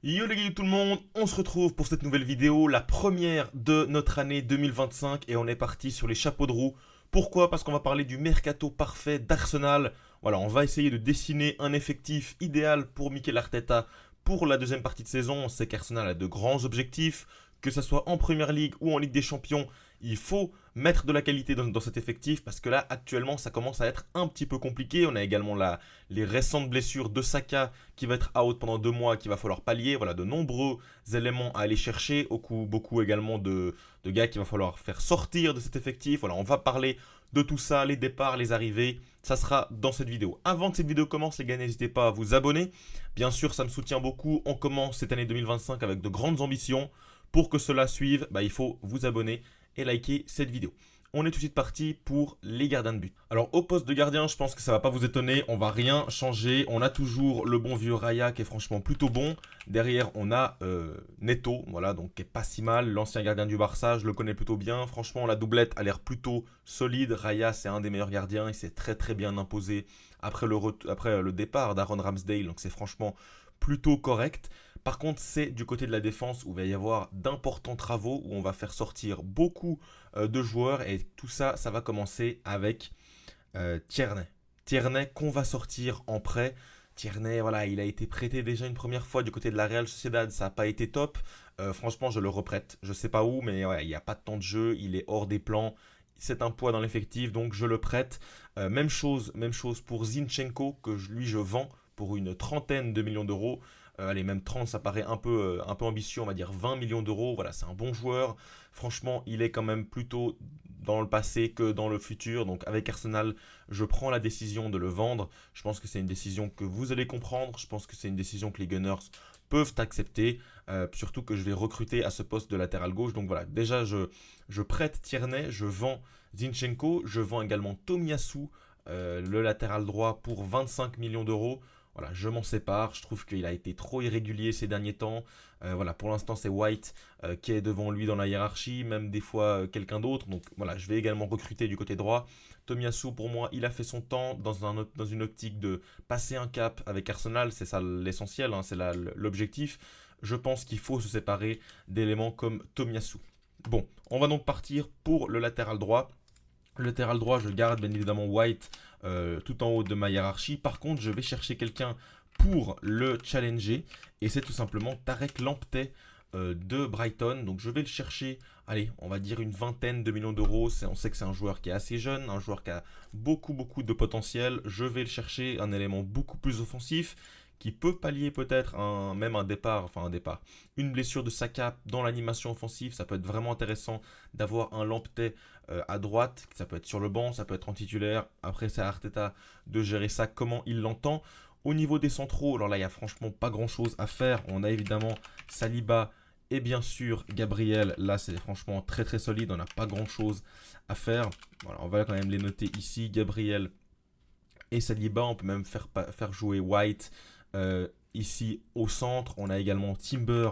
Yo les gars, tout le monde, on se retrouve pour cette nouvelle vidéo, la première de notre année 2025 et on est parti sur les chapeaux de roue. Pourquoi? Parce qu'on va parler du mercato parfait d'Arsenal. Voilà, on va essayer de dessiner un effectif idéal pour Mikel Arteta pour la deuxième partie de saison. On sait qu'Arsenal a de grands objectifs, que ce soit en Première Ligue ou en Ligue des Champions. Il faut mettre de la qualité dans cet effectif parce que là, actuellement, ça commence à être un petit peu compliqué. On a également les récentes blessures de Saka qui va être out pendant 2 mois, qu'il va falloir pallier. Voilà, de nombreux éléments à aller chercher. Beaucoup également de gars qu'il va falloir faire sortir de cet effectif. Voilà, on va parler de tout ça, les départs, les arrivées. Ça sera dans cette vidéo. Avant que cette vidéo commence, les gars, n'hésitez pas à vous abonner. Bien sûr, ça me soutient beaucoup. On commence cette année 2025 avec de grandes ambitions. Pour que cela suive, il faut vous abonner et liker cette vidéo. On est tout de suite parti pour les gardiens de but. Alors au poste de gardien, je pense que ça va pas vous étonner, on va rien changer. On a toujours le bon vieux Raya qui est franchement plutôt bon. Derrière, on a Neto, voilà, donc qui est pas si mal. L'ancien gardien du Barça, je le connais plutôt bien. Franchement, la doublette a l'air plutôt solide. Raya, c'est un des meilleurs gardiens, il s'est très très bien imposé après le départ d'Aaron Ramsdale, donc c'est franchement plutôt correct. Par contre, c'est du côté de la défense où il va y avoir d'importants travaux, où on va faire sortir beaucoup de joueurs et tout ça, ça va commencer avec Tierney. Tierney qu'on va sortir en prêt. Tierney, voilà, il a été prêté déjà une première fois du côté de la Real Sociedad, ça n'a pas été top. Franchement, je le reprête. Je sais pas où, mais ouais, il n'y a pas de temps de jeu, il est hors des plans. C'est un poids dans l'effectif, donc je le prête. Même chose pour Zinchenko, que lui je vends pour une trentaine de millions d'euros. Allez, même 30, ça paraît un peu ambitieux, on va dire 20 millions d'euros. Voilà, c'est un bon joueur. Franchement, il est quand même plutôt dans le passé que dans le futur. Donc avec Arsenal, je prends la décision de le vendre. Je pense que c'est une décision que vous allez comprendre. Je pense que c'est une décision que les Gunners peuvent accepter. Surtout que je vais recruter à ce poste de latéral gauche. Donc voilà, déjà, je prête Tierney, je vends Zinchenko, je vends également Tomiyasu, le latéral droit, pour 25 millions d'euros. Voilà, je m'en sépare. Je trouve qu'il a été trop irrégulier ces derniers temps. Voilà, pour l'instant, c'est White qui est devant lui dans la hiérarchie, même des fois quelqu'un d'autre. Donc voilà, je vais également recruter du côté droit. Tomiyasu, pour moi, il a fait son temps dans une optique de passer un cap avec Arsenal. C'est ça l'essentiel, hein, c'est l'objectif. Je pense qu'il faut se séparer d'éléments comme Tomiyasu. Bon, on va donc partir pour le latéral droit. Le latéral droit, je garde bien évidemment White tout en haut de ma hiérarchie. Par contre, je vais chercher quelqu'un pour le challenger. Et c'est tout simplement Tarek Lamptey de Brighton. Donc je vais le chercher, allez, on va dire une vingtaine de millions d'euros. On sait que c'est un joueur qui est assez jeune, un joueur qui a beaucoup de potentiel. Je vais le chercher, un élément beaucoup plus offensif qui peut pallier peut-être même un départ, une blessure de Saka dans l'animation offensive. Ça peut être vraiment intéressant d'avoir un Lamptey à droite, ça peut être sur le banc, ça peut être en titulaire. Après, c'est à Arteta de gérer ça comment il l'entend. Au niveau des centraux, alors là, il n'y a franchement pas grand-chose à faire. On a évidemment Saliba et bien sûr Gabriel. Là, c'est franchement très très solide, on n'a pas grand-chose à faire. Voilà, on va quand même les noter ici, Gabriel et Saliba. On peut même faire jouer White ici au centre. On a également Timber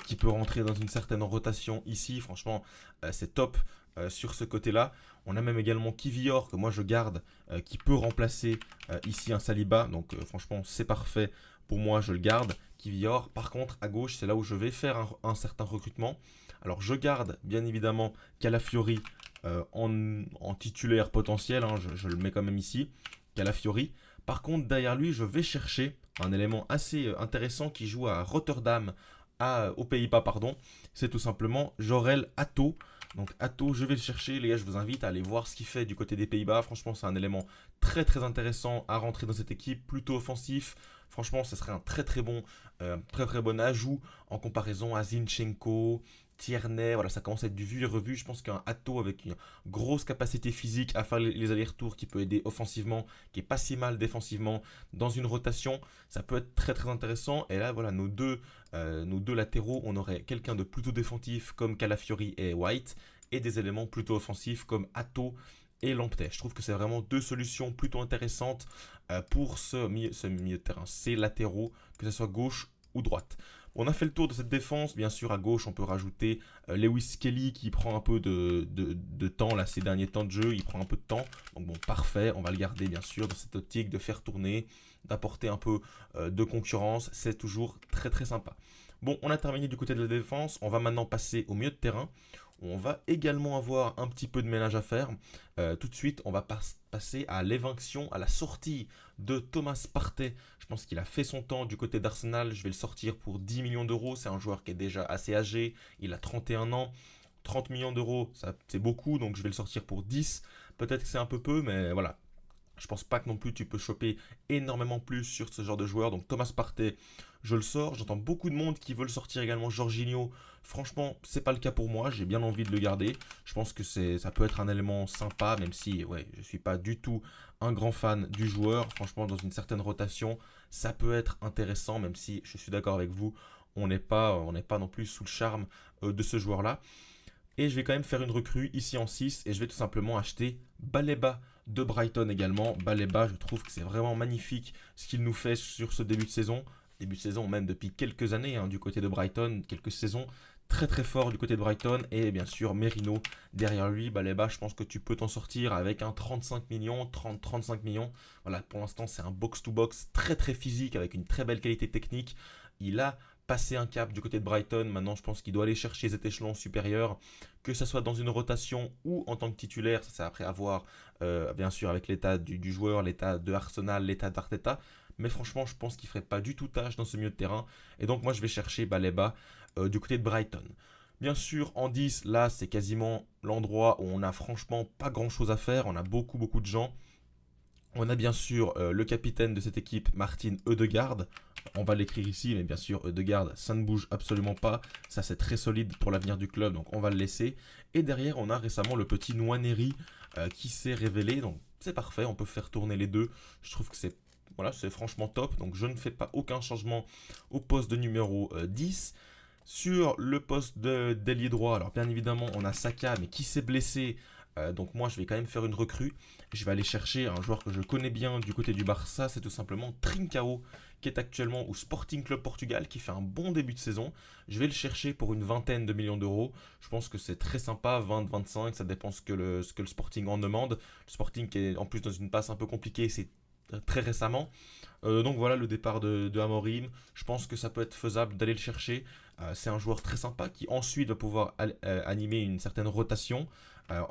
qui peut rentrer dans une certaine rotation ici. Franchement, c'est top sur ce côté-là. On a même également Kivior que moi je garde qui peut remplacer ici un Saliba. Donc franchement, c'est parfait. Pour moi, je le garde. Kivior. Par contre, à gauche, c'est là où je vais faire un certain recrutement. Alors, je garde bien évidemment Calafiori en titulaire potentiel, hein, je le mets quand même ici. Calafiori. Par contre, derrière lui, je vais chercher un élément assez intéressant qui joue à Rotterdam, aux Pays-Bas, pardon. C'est tout simplement Jorel Atto. Donc Atto, je vais le chercher. Les gars, je vous invite à aller voir ce qu'il fait du côté des Pays-Bas. Franchement, c'est un élément très très intéressant à rentrer dans cette équipe, plutôt offensif. Franchement, ce serait un très très bon ajout en comparaison à Zinchenko, Tierney. Voilà, ça commence à être du vu et revu. Je pense qu'un Atto avec une grosse capacité physique à faire les allers-retours qui peut aider offensivement, qui est pas si mal défensivement dans une rotation, ça peut être très très intéressant. Et là, voilà, nos deux latéraux, on aurait quelqu'un de plutôt défensif comme Calafiori et White, et des éléments plutôt offensifs comme Atto et Lamptey. Je trouve que c'est vraiment deux solutions plutôt intéressantes pour ce milieu de terrain, ces latéraux, que ce soit gauche ou droite. On a fait le tour de cette défense. Bien sûr, à gauche, on peut rajouter Lewis Kelly qui prend un peu de temps là, ces derniers temps de jeu. Il prend un peu de temps. Donc bon, parfait. On va le garder bien sûr dans cette optique de faire tourner, d'apporter un peu de concurrence. C'est toujours très très sympa. Bon, on a terminé du côté de la défense. On va maintenant passer au milieu de terrain. On va également avoir un petit peu de ménage à faire. Tout de suite, on va passer à l'éviction, à la sortie de Thomas Partey. Je pense qu'il a fait son temps du côté d'Arsenal. Je vais le sortir pour 10 millions d'euros. C'est un joueur qui est déjà assez âgé. Il a 31 ans. 30 millions d'euros, c'est beaucoup, donc je vais le sortir pour 10. Peut-être que c'est un peu peu, mais voilà. Je pense pas que non plus tu peux choper énormément plus sur ce genre de joueur. Donc Thomas Partey, je le sors. J'entends beaucoup de monde qui veulent sortir également Jorginho. Franchement, c'est pas le cas pour moi. J'ai bien envie de le garder. Je pense que ça peut être un élément sympa, même si ouais, je suis pas du tout un grand fan du joueur. Franchement, dans une certaine rotation, ça peut être intéressant, même si je suis d'accord avec vous. On n'est pas non plus sous le charme de ce joueur-là. Et je vais quand même faire une recrue ici en 6 et je vais tout simplement acheter Baleba de Brighton également. Baleba, je trouve que c'est vraiment magnifique ce qu'il nous fait sur ce début de saison. Début de saison même depuis quelques années du côté de Brighton, quelques saisons très très fort du côté de Brighton. Et bien sûr Merino derrière lui. Baleba, je pense que tu peux t'en sortir avec un 35 millions, 30-35 millions. Voilà, pour l'instant c'est un box-to-box très très physique avec une très belle qualité technique. Il a passé un cap du côté de Brighton. Maintenant, je pense qu'il doit aller chercher cet échelon supérieur, que ce soit dans une rotation ou en tant que titulaire. Ça, c'est après à voir, bien sûr, avec l'état du joueur, l'état de Arsenal, l'état d'Arteta. Mais franchement, je pense qu'il ne ferait pas du tout tâche dans ce milieu de terrain. Et donc, moi, je vais chercher Baleba du côté de Brighton. Bien sûr, en 10, là, c'est quasiment l'endroit où on n'a franchement pas grand-chose à faire. On a beaucoup, beaucoup de gens. On a bien sûr le capitaine de cette équipe, Martin Ødegaard. On va l'écrire ici, mais bien sûr, Ødegaard, ça ne bouge absolument pas. Ça, c'est très solide pour l'avenir du club, donc on va le laisser. Et derrière, on a récemment le petit Nwaneri qui s'est révélé. Donc, c'est parfait, on peut faire tourner les deux. Je trouve que c'est franchement top. Donc, je ne fais pas aucun changement au poste de numéro 10. Sur le poste d'ailier droit, alors bien évidemment, on a Saka, mais qui s'est blessé. Donc moi, je vais quand même faire une recrue. Je vais aller chercher un joueur que je connais bien du côté du Barça. C'est tout simplement Trincao, qui est actuellement au Sporting Club Portugal, qui fait un bon début de saison. Je vais le chercher pour une vingtaine de millions d'euros. Je pense que c'est très sympa, 20-25, ça dépend ce que le Sporting en demande. Le Sporting qui est en plus dans une passe un peu compliquée, c'est très récemment. Donc voilà le départ de Amorim. Je pense que ça peut être faisable d'aller le chercher. C'est un joueur très sympa qui ensuite va pouvoir animer une certaine rotation.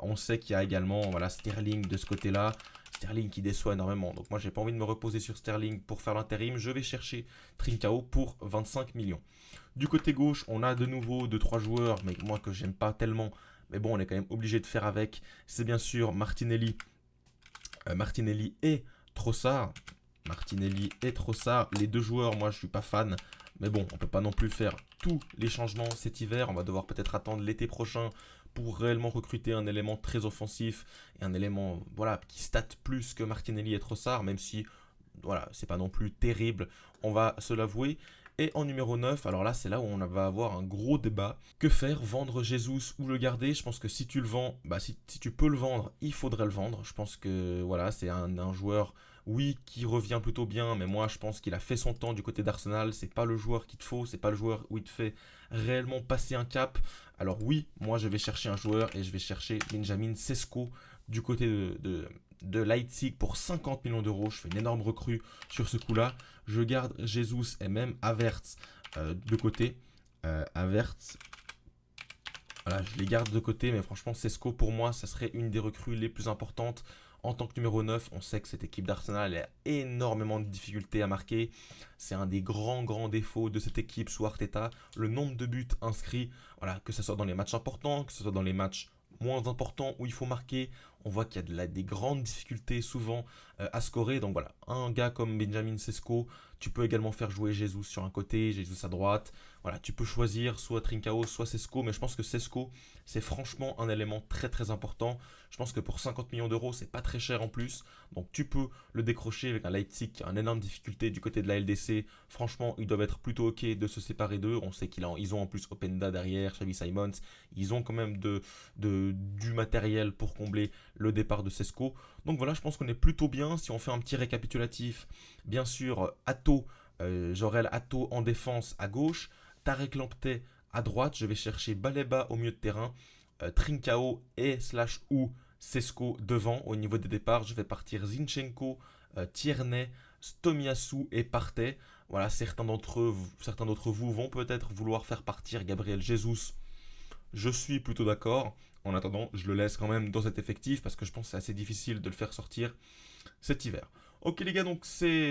On sait qu'il y a également voilà, Sterling de ce côté-là. Sterling qui déçoit énormément. Donc moi j'ai pas envie de me reposer sur Sterling pour faire l'intérim. Je vais chercher Trincao pour 25 millions. Du côté gauche, on a de nouveau 2-3 joueurs, mais moi que j'aime pas tellement. Mais bon, on est quand même obligé de faire avec. C'est bien sûr Martinelli. Martinelli et Trossard. Martinelli et Trossard. Les deux joueurs, moi je suis pas fan. Mais bon, on peut pas non plus faire tous les changements cet hiver. On va devoir peut-être attendre l'été prochain pour réellement recruter un élément très offensif et un élément voilà, qui state plus que Martinelli et Trossard, même si voilà, c'est pas non plus terrible, on va se l'avouer. Et en numéro 9, alors là c'est là où on va avoir un gros débat. Que faire? Vendre Jesus ou le garder? Je pense que si tu le vends, si tu peux le vendre, il faudrait le vendre. Je pense que voilà, c'est un joueur, oui, qui revient plutôt bien, mais moi je pense qu'il a fait son temps du côté d'Arsenal. C'est pas le joueur qu'il te faut, c'est pas le joueur où il te fait réellement passer un cap. Alors oui, moi je vais chercher un joueur et je vais chercher Benjamin Sesko du côté de Leipzig pour 50 millions d'euros. Je fais une énorme recrue sur ce coup-là. Je garde Jesus et même Havertz de côté. Havertz, voilà, je les garde de côté, mais franchement, Sesko, pour moi, ça serait une des recrues les plus importantes. En tant que numéro 9, on sait que cette équipe d'Arsenal a énormément de difficultés à marquer. C'est un des grands, grands défauts de cette équipe sous Arteta. Le nombre de buts inscrits, voilà, que ce soit dans les matchs importants, que ce soit dans les matchs moins importants où il faut marquer. On voit qu'il y a des grandes difficultés souvent à scorer. Donc voilà, un gars comme Benjamin Sesko, tu peux également faire jouer Jesus sur un côté, Jesus à droite. Voilà, tu peux choisir soit Trincao, soit Sesko, mais je pense que Sesko, c'est franchement un élément très très important. Je pense que pour 50 millions d'euros, c'est pas très cher en plus. Donc tu peux le décrocher avec un Leipzig qui a une énorme difficulté du côté de la LDC. Franchement, ils doivent être plutôt ok de se séparer d'eux. On sait qu'ils ont en plus Openda derrière, Xavi Simons. Ils ont quand même du matériel pour combler le départ de Sesko. Donc voilà, je pense qu'on est plutôt bien. Si on fait un petit récapitulatif, bien sûr, Atto, Jorel Atto en défense à gauche. Tarek Lamptey à droite, je vais chercher Baleba au milieu de terrain, Trincao et slash ou Sesko devant. Au niveau des départs, je vais partir Zinchenko, Tierney, Tomiyasu et Partey. Voilà, certains d'entre vous vont peut-être vouloir faire partir Gabriel Jesus. Je suis plutôt d'accord. En attendant, je le laisse quand même dans cet effectif parce que je pense que c'est assez difficile de le faire sortir cet hiver. Ok les gars, donc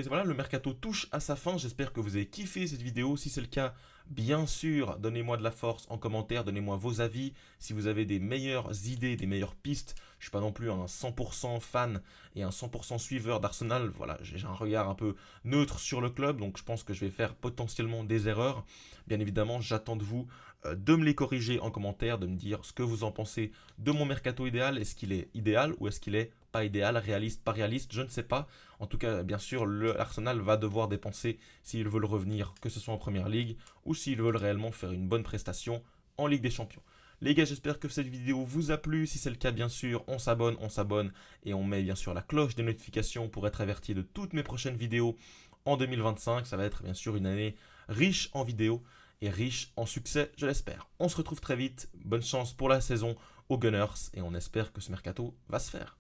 voilà, le mercato touche à sa fin. J'espère que vous avez kiffé cette vidéo. Si c'est le cas, bien sûr, donnez-moi de la force en commentaire, donnez-moi vos avis. Si vous avez des meilleures idées, des meilleures pistes, je suis pas non plus un 100% fan et un 100% suiveur d'Arsenal. Voilà, j'ai un regard un peu neutre sur le club, donc je pense que je vais faire potentiellement des erreurs. Bien évidemment, j'attends de vous de me les corriger en commentaire, de me dire ce que vous en pensez de mon mercato idéal. Est-ce qu'il est idéal ou est-ce qu'il est pas idéal, réaliste, pas réaliste, je ne sais pas. En tout cas, bien sûr, l'Arsenal va devoir dépenser s'ils veulent revenir, que ce soit en Première Ligue ou s'ils veulent réellement faire une bonne prestation en Ligue des Champions. Les gars, j'espère que cette vidéo vous a plu. Si c'est le cas, bien sûr, on s'abonne et on met bien sûr la cloche des notifications pour être averti de toutes mes prochaines vidéos en 2025. Ça va être bien sûr une année riche en vidéos et riche en succès, je l'espère. On se retrouve très vite. Bonne chance pour la saison aux Gunners et on espère que ce mercato va se faire.